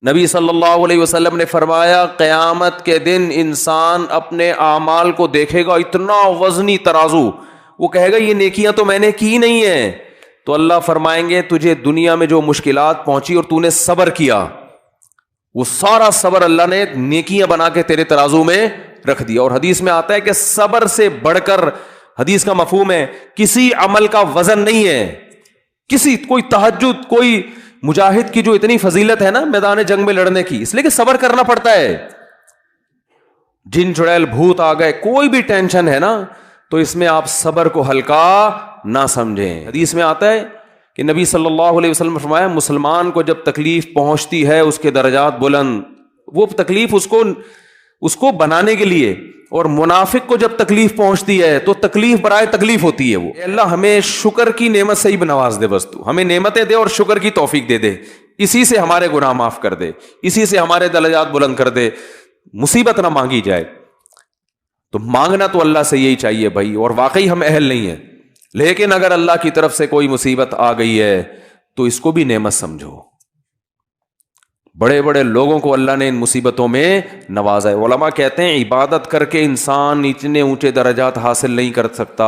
نبی صلی اللہ علیہ وسلم نے فرمایا قیامت کے دن انسان اپنے اعمال کو دیکھے گا، اتنا وزنی ترازو، وہ کہے گا یہ نیکیاں تو میں نے کی نہیں ہیں، تو اللہ فرمائیں گے تجھے دنیا میں جو مشکلات پہنچی اور تو نے صبر کیا، وہ سارا صبر اللہ نے نیکیاں بنا کے تیرے ترازو میں رکھ دیا۔ اور حدیث میں آتا ہے کہ صبر سے بڑھ کر، حدیث کا مفہوم ہے کسی عمل کا وزن نہیں ہے، کوئی تہجد، کوئی مجاہد کی جو اتنی فضیلت ہے نا میدان جنگ میں لڑنے کی، اس لیے کہ صبر کرنا پڑتا ہے، جن چڑیل بھوت آ گئے، کوئی بھی ٹینشن ہے نا، تو اس میں آپ صبر کو ہلکا نہ سمجھیں۔ حدیث میں آتا ہے کہ نبی صلی اللہ علیہ وسلم نے فرمایا مسلمان کو جب تکلیف پہنچتی ہے اس کے درجات بلند، وہ تکلیف اس کو بنانے کے لیے، اور منافق کو جب تکلیف پہنچتی ہے تو تکلیف برائے تکلیف ہوتی ہے۔ وہ اے اللہ ہمیں شکر کی نعمت سے ہی نواز دے، بس تو ہمیں نعمتیں دے اور شکر کی توفیق دے دے، اسی سے ہمارے گناہ معاف کر دے، اسی سے ہمارے درجات بلند کر دے، مصیبت نہ مانگی جائے۔ تو مانگنا تو اللہ سے یہی چاہیے بھائی، اور واقعی ہم اہل نہیں ہیں، لیکن اگر اللہ کی طرف سے کوئی مصیبت آ گئی ہے تو اس کو بھی نعمت سمجھو۔ بڑے بڑے لوگوں کو اللہ نے ان مصیبتوں میں نوازا ہے۔ علماء کہتے ہیں عبادت کر کے انسان اتنے اونچے درجات حاصل نہیں کر سکتا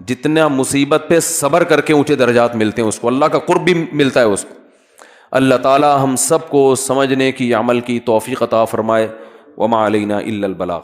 جتنا مصیبت پہ صبر کر کے اونچے درجات ملتے ہیں، اس کو اللہ کا قرب بھی ملتا ہے اس کو۔ اللہ تعالی ہم سب کو سمجھنے کی، عمل کی توفیق عطا فرمائے۔ وما علینا الا البلاغ۔